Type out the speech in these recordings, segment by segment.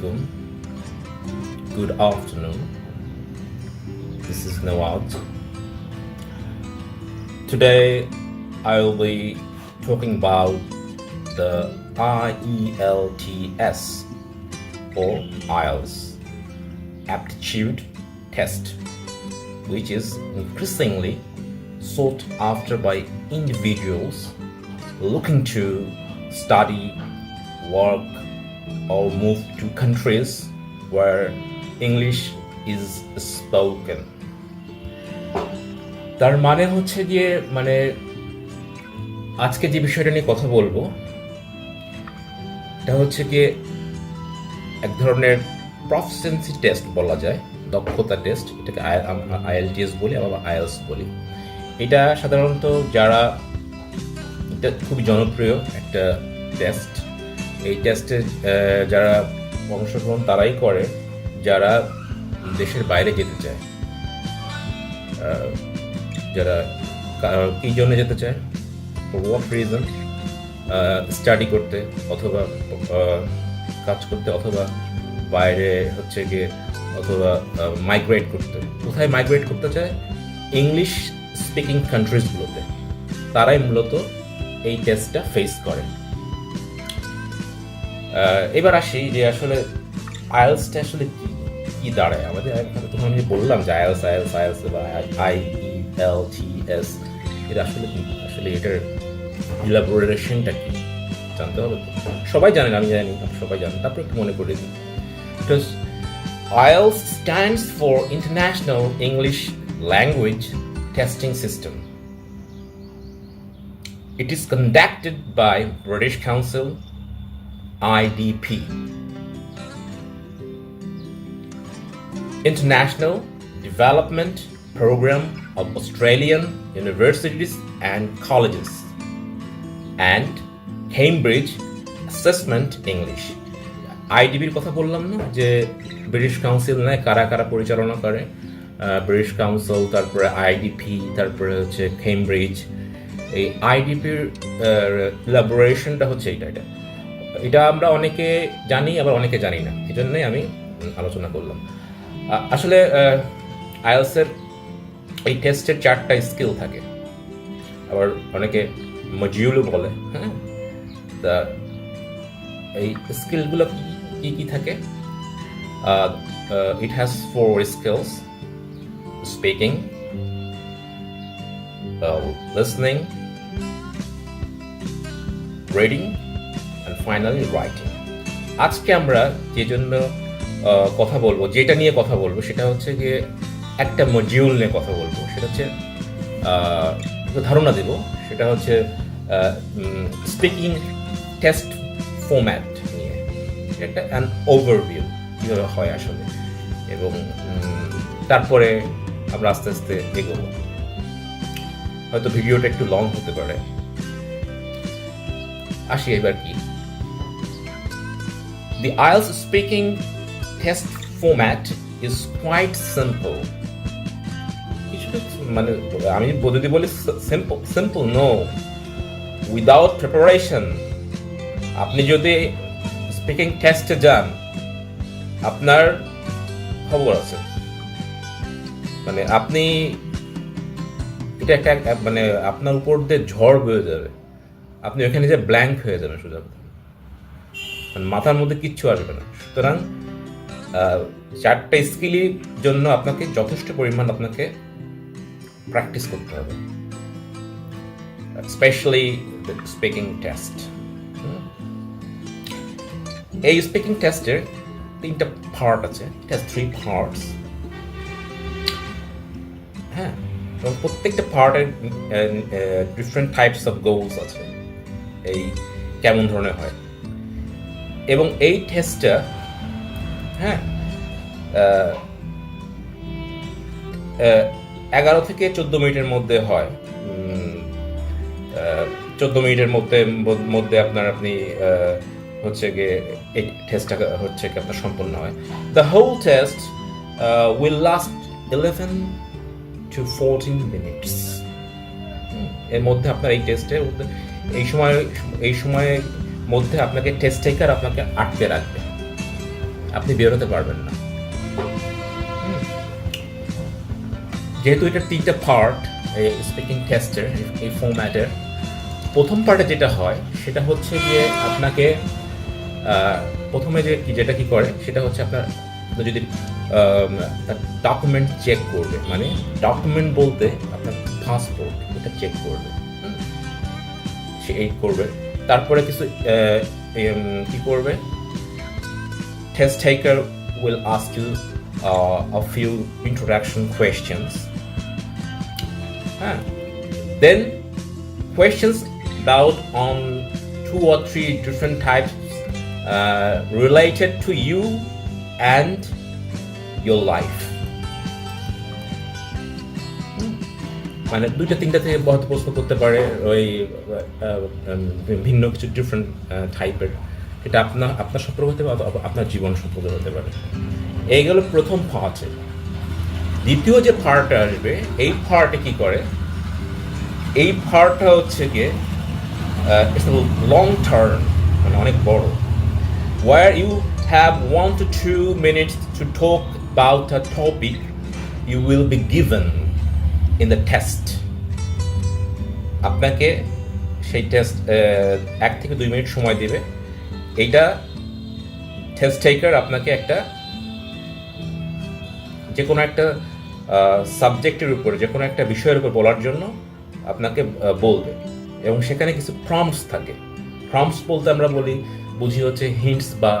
alaikum. Good afternoon. This is Nawaz. Today I will be talking about the IELTS or IELTS aptitude test, which is increasingly sought after by individuals looking to study, work, or move to countries where English is spoken. তার মানে হচ্ছে গিয়ে আজকে যে বিষয়টা নিয়ে কথা বলবো এটা হচ্ছে গিয়ে এক ধরনের প্রফিসিয়েন্সি টেস্ট বলা যায়, দক্ষতা টেস্ট। এটাকে আইএলটিএস বলি, আবার আইএলস বলি। এটা সাধারণত যারা, এটা খুবই জনপ্রিয় একটা টেস্ট। এই টেস্টে যারা অংশগ্রহণ তারাই করে যারা দেশের বাইরে যেতে চায়, যারা কী জন্য যেতে চায়, ফর হোয়াট রিজন, স্টাডি করতে অথবা কাজ করতে, অথবা বাইরে হচ্ছে গিয়ে, অথবা মাইগ্রেট করতে। কোথায় মাইগ্রেট করতে চায়? ইংলিশ স্পিকিং কান্ট্রিজগুলোতে। তারাই মূলত এই টেস্টটা ফেস করে। এবার আসি যে আসলে আইএলসটা আসলে কি দাঁড়ায় আমাদের। তখন আমি বললাম যে আইএলস বা IELTS, এটা আসলে কি, আসলে এটার ইলাবোরেশনটা কি জানতে হবে। সবাই জানেন, আমি জানি, সবাই জানেন, তারপর একটু মনে করে দিই। IELTS stands for International English Language Testing System. It is conducted by British Council, IDP, International Development Program of Australian Universities and Colleges, and Cambridge Assessment English. আইডিবির কথা বললাম না, যে ব্রিটিশ কাউন্সিল নেয়, কারা কারা পরিচালনা করে, ব্রিটিশ কাউন্সিল, তারপরে আইডিপি, তারপরে হচ্ছে কেমব্রিজ। এই আইডিপির ইলাবোরেশনটা হচ্ছে এটা আমরা অনেকে জানি, আবার অনেকে জানি না। এই জন্যই আমি আলোচনা করলাম। আসলে আইএলসের এই টেস্টের 4টা স্কিল থাকে, আবার অনেকে মডিউলও বলে। হ্যাঁ, তা এই স্কিলগুলো কি কি থাকে? It has 4 skills: speaking, listening, reading, and finally writing. আজকে আমরা যে জন্য কথা বলবো, যেটা নিয়ে কথা বলবো, সেটা হচ্ছে গিয়ে একটা মডিউল নিয়ে কথা বলবো। সেটা হচ্ছে ধারণা দেব, সেটা হচ্ছে স্পিকিং টেস্ট ফরম্যাট নিয়ে, একটা অ্যান ওভারভিউ কীভাবে হয় আসলে, এবং তারপরে আমরা আস্তে আস্তে এগোবো। হয়তো ভিডিওটা একটু লং হতে পারে। আসি এবার কি, the IELTS speaking test format is quite simple. আমি যদি বলি simple no, without preparation আপনি যদি স্পিকিং টেস্টে যান, আপনার খবর আছে। আপনি এটা একটা আপনার উপর দিয়ে ঝড় বয়ে যাবে, আপনি ওখানে যে ব্ল্যাঙ্ক হয়ে যাবেন, সোজা কথা, মাথার মধ্যে কিচ্ছু আসবে না। সুতরাং 4টা স্কিলের জন্য আপনাকে যথেষ্ট পরিমাণ আপনাকে প্র্যাকটিস করতে হবে, স্পেশালি স্পিকিং টেস্ট। এই স্পিকিং টেস্টের 3টা পার্ট আছে, ইট হ্যাজ 3 পার্টস। হ্যাঁ, এবং প্রত্যেকটা পার্টের ডিফারেন্ট টাইপস অফ গোলস আছে, এই কেমন ধরনের হয়। এবং এই টেস্টটা 11 থেকে 14 মিনিটের মধ্যে হয়। 14 মিনিটের মধ্যে আপনি হচ্ছে গিয়ে এই টেস্টটা হচ্ছে কি আপনার সম্পন্ন হয়। The whole test will last 11 to 14 minutes. এর মধ্যে আপনার এই টেস্টের এই সময়ের মধ্যে আপনাকে টেস্ট টেকার আপনাকে আটকে রাখবে। আপনি বের হতে পারবেন না। যেহেতু এটা 3টা পার্ট এই স্পিকিং টেস্টের এই ফরম্যাটের, প্রথম পার্টে যেটা হয় সেটা হচ্ছে গিয়ে আপনাকে প্রথমে যেটা কি করে সেটা হচ্ছে আপনার যদি ডকুমেন্ট চেক করবে, মানে ডকুমেন্ট বলতে আপনার পাসপোর্ট, এটা চেক করবে, সে এই করবে। তারপরে কিছু কি করবে, test taker will ask you a few introduction questions. Then questions about on 2 or 3 different types related to you and your life. মানে 2-3টা থেকে বহুত প্রশ্ন করতে পারে, ওই ভিন্ন কিছু ডিফারেন্ট টাইপের। এটা আপনার সম্পর্কে হতে পারে, আপনার জীবন সম্পর্কে হতে পারে। এই গেল প্রথম পার্টে। দ্বিতীয় যে পার্টটা আসবে, এই পার্টে কি করে, এই পার্টটা হচ্ছে গিয়ে ইটস লং টার্ম, মানে অনেক বড়, where you have 1 to 2 minutes to talk about a topic you will be given in the test. আপনাকে সেই টেস্ট 1 থেকে 2 মিনিট সময় দেবে। এইটা টেস্ট টেকার আপনাকে একটা যে কোনো একটা সাবজেক্টের উপরে, যে কোনো একটা বিষয়ের উপর বলার জন্য আপনাকে বলবে, এবং সেখানে কিছু প্রম্পটস থাকে। প্রম্পটস বলতে আমরা বুঝি হচ্ছে হিন্টস বা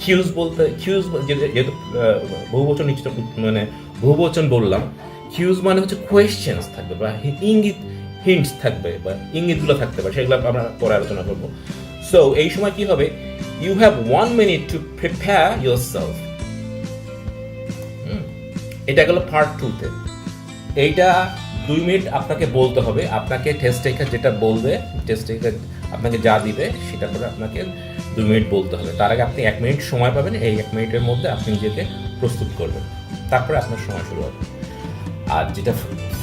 কিউজ বলতে, যেহেতু বহুবচন নিশ্চিত, মানে বহুবচন বললাম, কিউজ মানে হচ্ছে কোয়েশ্চেন্স থাকবে বা ইঙ্গিত, হিন্টস থাকবে বা ইঙ্গিতগুলো থাকতে পারে, সেগুলো আমরা পরে আলোচনা করবো। সো এই সময় কি হবে, you have 1 minute to prepare yourself. এটা গেল পার্ট 2-তে। এইটা 2 মিনিট আপনাকে বলতে হবে, আপনাকে টেস্ট টেকার যেটা বলবে, টেস্ট টেকার আপনাকে যা দিবে সেটা করে আপনাকে 2 মিনিট বলতে হবে। তার আগে আপনি 1 মিনিট সময় পাবেন, এই 1 মিনিটের মধ্যে আপনি নিজেকে প্রস্তুত করবেন, তারপরে আপনার সময় শুরু হবে। আর যেটা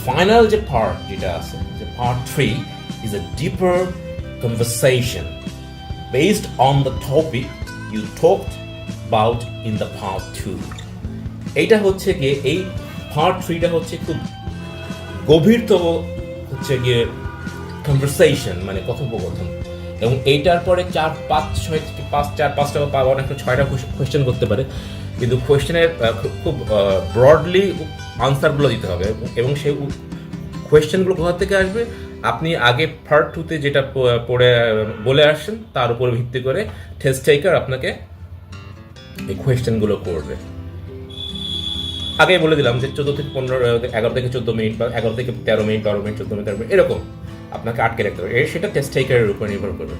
ফাইনাল যে পার্ট যেটা আছে, যে part 3 is a deeper conversation based on the topic you talked about in the part 2. এইটা হচ্ছে গিয়ে, এই পার্ট 3টা হচ্ছে খুব গভীরতম হচ্ছে গিয়ে কনভারসেশন, মানে কথোপকথন। এবং এইটার পরে 4-5-6 বা অনেক 6টা কোয়েশ্চেন করতে পারে, কিন্তু কোয়েশ্চেনের খুব ব্রডলি আনসারগুলো দিতে হবে, এবং সেই কোয়েশ্চেনগুলো কোথা থেকে আসবে, আপনি আগে পার্ট 2-তে যেটা পড়ে বলে আসছেন তার উপর ভিত্তি করে টেস্ট টেকার আপনাকে এই কোয়েশ্চেনগুলো করবে। আগে বলে দিলাম যে 14 থেকে 15, 11 থেকে 14 মিনিট বা 11 থেকে 13 মিনিট, 12 মিনিট, 14 মিনিট, এরকম আপনাকে আটকে রাখতে হবে। সেটা টেস্ট টেকারের উপর নির্ভর করবে।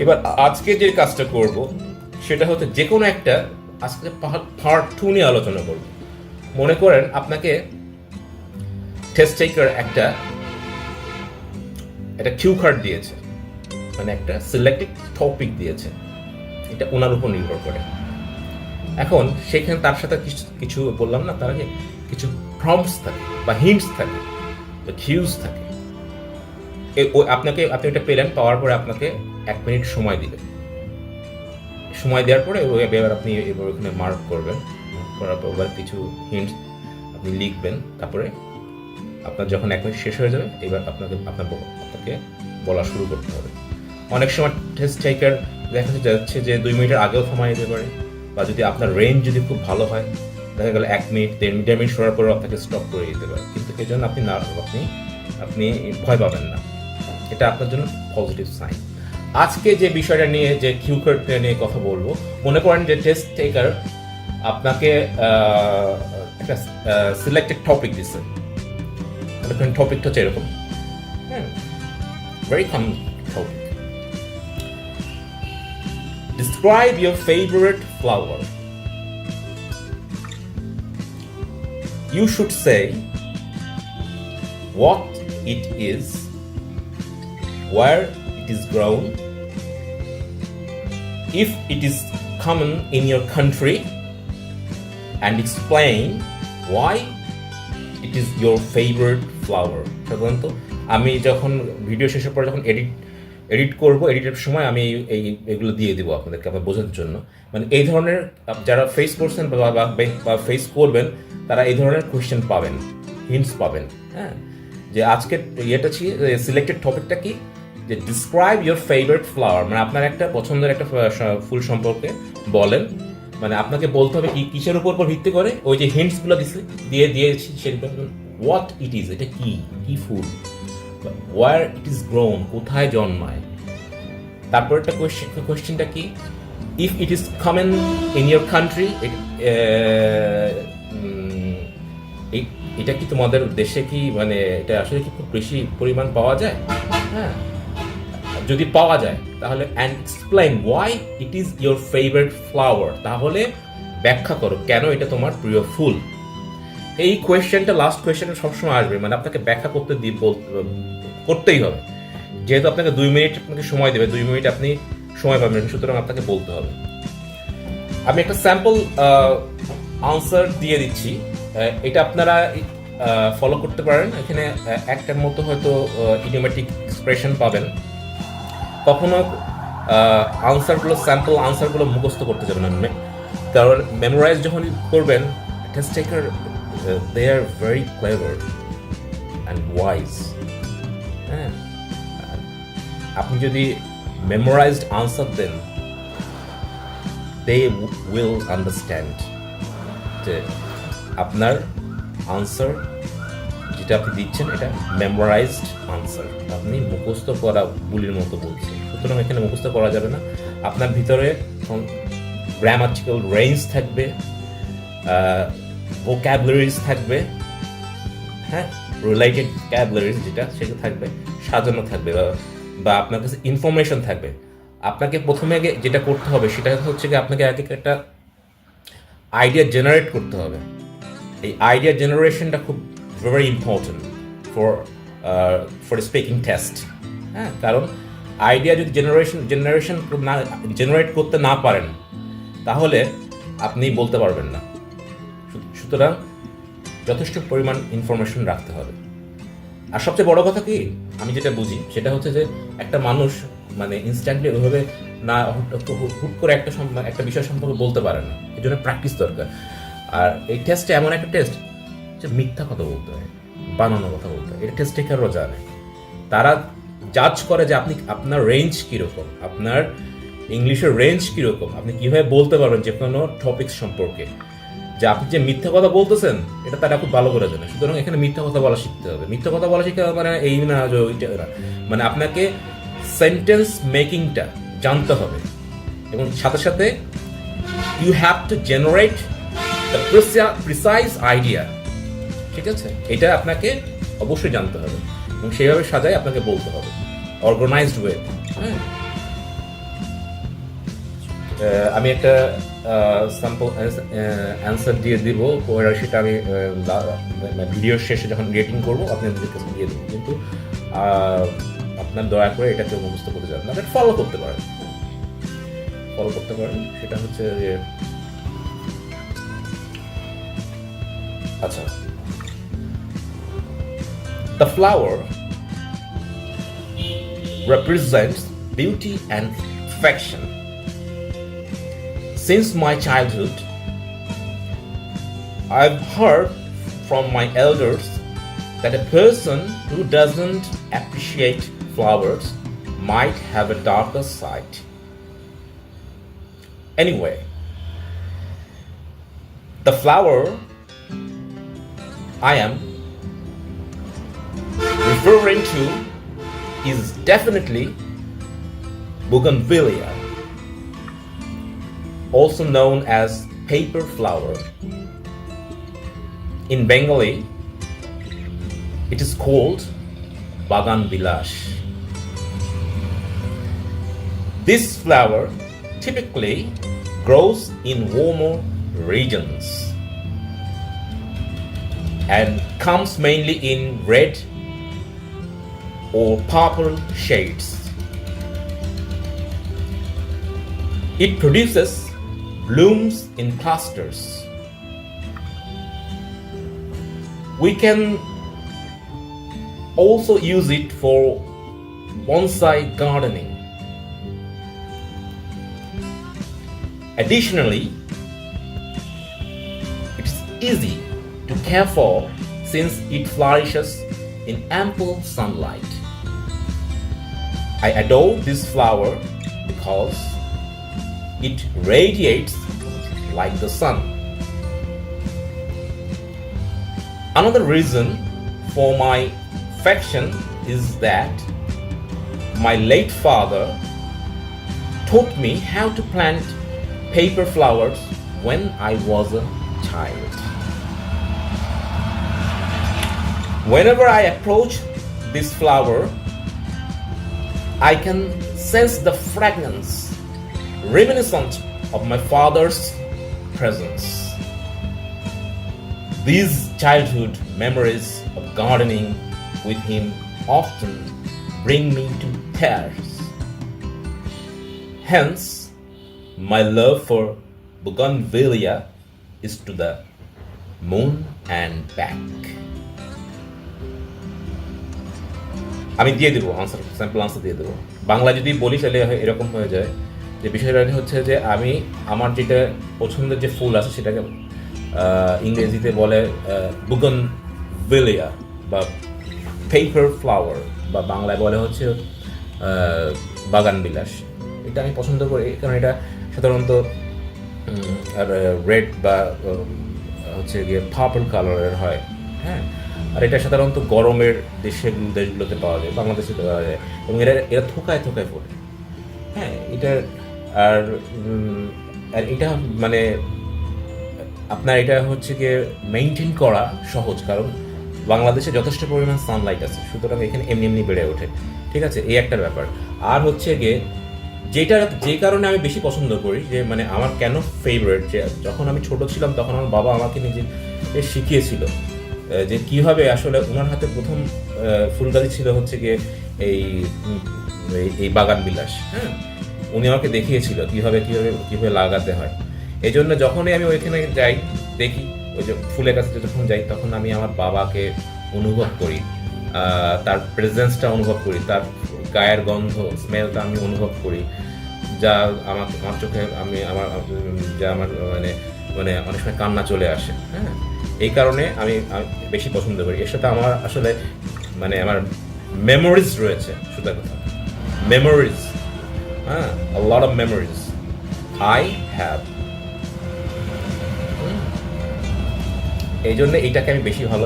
এবার আজকে যে কাজটা করব সেটা হচ্ছে যে কোনো একটা, আজকে পার্ট 2 নিয়ে আলোচনা করব। মনে করেন আপনাকে টেস্ট টেকার একটা কিউ কার্ড দিয়েছে, মানে একটা সিলেক্টেড টপিক দিয়েছে, এটা ওনার উপর নির্ভর করে। এখন সেখানে তার সাথে কিছু বললাম না, তার আগে কিছু প্রম্পটস থাকে বা হিন্টস থাকে বা কিউজ থাকে। আপনি এটা পেলেন, পাওয়ার পরে আপনাকে 1 মিনিট সময় দিবে। সময় দেওয়ার পরে এবার আপনি ওখানে মার্ক করবেন, করার পর এবার কিছু হিন্টস আপনি লিখবেন। তারপরে আপনার যখন 1 মিনিট শেষ হয়ে যাবে, এবার আপনাকে বলা শুরু করতে হবে। অনেক সময় টেস্ট টেকার দেখা যাচ্ছে যে 2 মিনিটের আগেও সময় দিতে পারে, বা যদি আপনার রেঞ্জ যদি খুব ভালো হয়, দেখা গেল 1 মিনিট, 1.5 মিনিট শোনার পরে আপনাকে স্টপ করে দিতে পারে। কিন্তু এই জন্য আপনি ভয় পাবেন না, এটা আপনার জন্য পজিটিভ সাইন। আজকে যে বিষয়টা নিয়ে, যে কিউ কার্ডটা নিয়ে কথা বলবো, মনে করেন যে টেস্ট টেকার আপনাকে একটা সিলেক্টেড টপিক দিচ্ছে। টপিকটা হচ্ছে এরকম, very common topic. Describe your favorite flower. You should say what it is, where it is grown, if it is common in your country, and explain why it is your favorite flower. সাধারণত আমি যখন video শেষের পর যখন edit edit করব, এডিটের সময় আমি এগুলো দিয়ে দেবো আপনাদেরকে আপনার বোঝার জন্য। মানে এই ধরনের যারা ফেস করছেন বা ফেস করবেন তারা এই ধরনের কোয়েশ্চেন পাবেন, হিন্টস পাবেন। হ্যাঁ, যে আজকের ইয়েটা ছিল সিলেক্টেড টপিকটা কি, যে ডিসক্রাইব ইউর ফেভারিট ফ্লাওয়ার, মানে আপনার একটা পছন্দের একটা ফুল সম্পর্কে বলেন। মানে আপনাকে বলতে হবে কি কিসের উপর ভিত্তি করে, ওই যে হিন্টসগুলো দিয়েছি সেটা হোয়াট ইট ইজ, এটা কি কি ফুল, ওয়ার ইট ইজ গ্রোন, কোথায় জন্মায়। তারপর একটা কোয়েশ্চেনটা কি, if it is common in your country, এটা কি তোমাদের দেশে কি মানে এটা আসলে কি খুব বেশি পরিমাণ পাওয়া যায়। হ্যাঁ, যদি পাওয়া যায় তাহলে and explain why it is your favourite flower, তাহলে ব্যাখ্যা করো কেন এটা তোমার প্রিয় ফুল। এই কোয়েশ্চেনটা লাস্ট কোয়েশ্চেন সবসময় আসবে, মানে আপনাকে ব্যাখ্যা করতেই হবে, যেহেতু আপনাকে 2 মিনিট আপনাকে সময় দেবে, 2 মিনিট আপনি সময় পাবেন, সুতরাং আপনাকে বলতে হবে। আমি একটা স্যাম্পল আনসার দিয়ে দিচ্ছি, এটা আপনারা ফলো করতে পারেন। এখানে একটার মতো হয়তো ইডিওমেটিক এক্সপ্রেশন পাবেন। কখনো আনসারগুলো স্যাম্পল আনসারগুলো মুখস্থ করতে যাবেন না, কারণ মেমোরাইজ যখন করবেন, test taker they are very clever and wise. হ্যাঁ, আপনি যদি মেমোরাইজড আনসার দেন, দে উইল আন্ডারস্ট্যান্ড যে আপনার আনসার যেটা আপনি দিচ্ছেন এটা মেমোরাইজড আনসার, আপনি মুখস্থ করা বুলির মতো বলছেন। সুতরাং এখানে মুখস্থ করা যাবে না, আপনার ভিতরে গ্রামাটিক্যাল রেঞ্জ থাকবে, ভোক্যাবুলারিজ থাকবে, হ্যাঁ, রিলেটেড ভোক্যাবুলারিজ যেটা সেটা থাকবে, সাজানো থাকবে, বা আপনার কাছে ইনফরমেশন থাকবে। আপনাকে প্রথমে আগে যেটা করতে হবে সেটা হচ্ছে কি, আপনাকে আগে একটা আইডিয়া জেনারেট করতে হবে। এই আইডিয়া জেনারেশনটা খুব very important for speaking test. হ্যাঁ, কারণ আইডিয়া যদি জেনারেট করতে না পারেন তাহলে আপনি বলতে পারবেন না। সুতরাং যথেষ্ট পরিমাণ ইনফরমেশন রাখতে হবে। আর সবচেয়ে বড় কথা কি, আমি যেটা বুঝি সেটা হচ্ছে যে একটা মানুষ মানে ইনস্ট্যান্টলি ওইভাবে না হুট করে একটা বিষয় সম্পর্কে বলতে পারে না, এই জন্য প্র্যাকটিস দরকার। আর এই টেস্টে এমন একটা টেস্ট যে মিথ্যা কথা বলতে হয়, বানানো কথা বলতে হয়, এটা টেস্ট টেকারও জানে। তারা জাজ করে যে আপনার রেঞ্জ কীরকম, আপনার ইংলিশের রেঞ্জ কীরকম, আপনি কীভাবে বলতে পারবেন যে কোনো টপিক সম্পর্কে। যে আপনি যে মিথ্যা কথা বলতেছেন এটা তারা খুব ভালো করে জানে। সুতরাং এখানে মিথ্যা কথা বলা শিখতে হবে। মিথ্যা কথা বলা শিখতে হবে মানে এই না যে ওইটা না, মানে আপনাকে সেন্টেন্স মেকিংটা জানতে হবে, এবং সাথে সাথে you have to generate the precise idea. ঠিক আছে, এটা আপনাকে অবশ্যই জানতে হবে এবং সেইভাবে সাজাই আপনাকে বলতে হবে, অর্গানাইজড ওয়ে। হ্যাঁ, আমি একটা স্যাম্পল অ্যান্সার দিয়ে দিব, সেটা আমি ভিডিওর শেষে যখন রেটিং করবো আপনাদের কাছে দিয়ে দেবো। কিন্তু আপনার দয়া করে এটাকে মুখস্থ করতে যাবেন না, ফলো করতে পারেন, সেটা হচ্ছে যে আচ্ছা, the flower represents beauty and perfection. Since my childhood, I've heard from my elders that a person who doesn't appreciate flowers might have a darker side. Anyway, the flower I am referring to is definitely bougainvillea, also known as paper flower. In Bengali, it is called Bagan Bilash. This flower typically grows in warmer regions and comes mainly in red or purple shades. It produces blooms in clusters. We can also use it for bonsai gardening. Additionally, it's easy to care for since it flourishes in ample sunlight. I adore this flower because it radiates like the sun. Another reason for my affection is that my late father taught me how to plant paper flowers when I was a child. Whenever I approach this flower, I can sense the fragrance reminiscent of my father's presence. These childhood memories of gardening with him often bring me to tears. Hence, my love for bougainvillea is to the moon and back. আমি দিয়ে দেবো answer, sample answer দিয়ে দেবো। বাংলা যদি বলি তাহলে এরকম হয়ে যায় যে বিষয়টা হচ্ছে যে আমি আমার যেটা পছন্দের যে ফুল আছে সেটাকে ইংরেজিতে বলে বুগনভিলিয়া বা পেপার ফ্লাওয়ার, বা বাংলায় বলে হচ্ছে বাগান বিলাস। এটা আমি পছন্দ করি কারণ এটা সাধারণত রেড বা হচ্ছে গিয়ে পার্পল কালারের হয়, হ্যাঁ। আর এটা সাধারণত গরমের দেশগুলোতে পাওয়া যায়, বাংলাদেশে পাওয়া যায়, এবং এরা থোকায় থোকায় ফোটে, হ্যাঁ। এটার আর এটা মানে আপনার এটা হচ্ছে গিয়ে মেনটেন করা সহজ, কারণ বাংলাদেশে যথেষ্ট পরিমাণ সানলাইট আছে, সুতরাং এখানে এমনি এমনি বেড়ে ওঠে, ঠিক আছে। এই একটা ব্যাপার। আর হচ্ছে গিয়ে যে কারণে আমি বেশি পছন্দ করি, যে মানে আমার কেন ফেভারিট, যে যখন আমি ছোট ছিলাম তখন আমার বাবা আমাকে নিজে শিখিয়েছিল যে কিভাবে আসলে ওনার হাতে প্রথম ফুলগাছি ছিল হচ্ছে গিয়ে এই বাগান বিলাস, হ্যাঁ। উনি আমাকে দেখিয়েছিল কিভাবে লাগাতে হয়। এই জন্য যখনই আমি ওইখানে যাই দেখি ওই যে ফুলের কাছে যখন যাই তখন আমি আমার বাবাকে অনুভব করি, তার প্রেজেন্সটা অনুভব করি, তার গায়ের গন্ধ স্মেলটা আমি অনুভব করি, যা আমার চোখে আমার মানে অনেক সময় কান্না চলে আসে, হ্যাঁ। এই কারণে আমি বেশি পছন্দ করি। এর সাথে আমার আসলে মানে আমার মেমোরিজ রয়েছে, শুধু কথা মেমোরিজ, হ্যাঁ, a lot of memories I have। এই জন্য এইটাকে আমি বেশি ভালো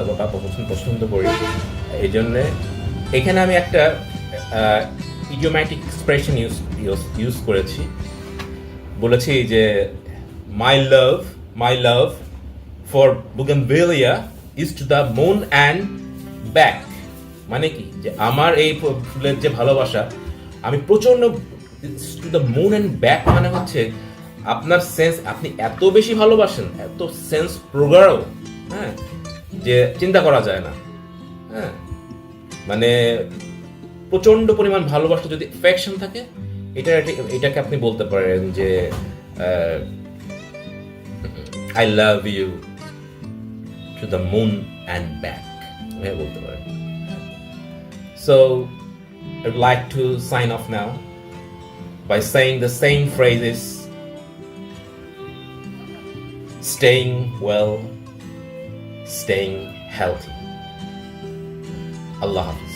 পছন্দ করি। এই জন্য এখানে আমি একটা ইডিওম্যাটিক এক্সপ্রেশন ইউজ করেছি, বলেছি যে my love for bougainvillea is to the moon and back. মানে কি, যে আমার এই ফুলের যে ভালোবাসা আমি প্রচন্ড two the moon and back, মানে হচ্ছে আপনার সেন্স, আপনি এত বেশি ভালোবাসেন, এত সেন্স প্রগাঢ়, হ্যাঁ, যে চিন্তা করা যায় না, হ্যাঁ। মানে প্রচন্ড পরিমাণ ভালোবাসা যদি অ্যাফেকশন থাকে, এটাকে আপনি বলতে পারেন যে I love you to the moon and back, বলতে পারেন। So I'd like to sign off now by saying the same phrases: staying well, staying healthy. Allah Hafiz.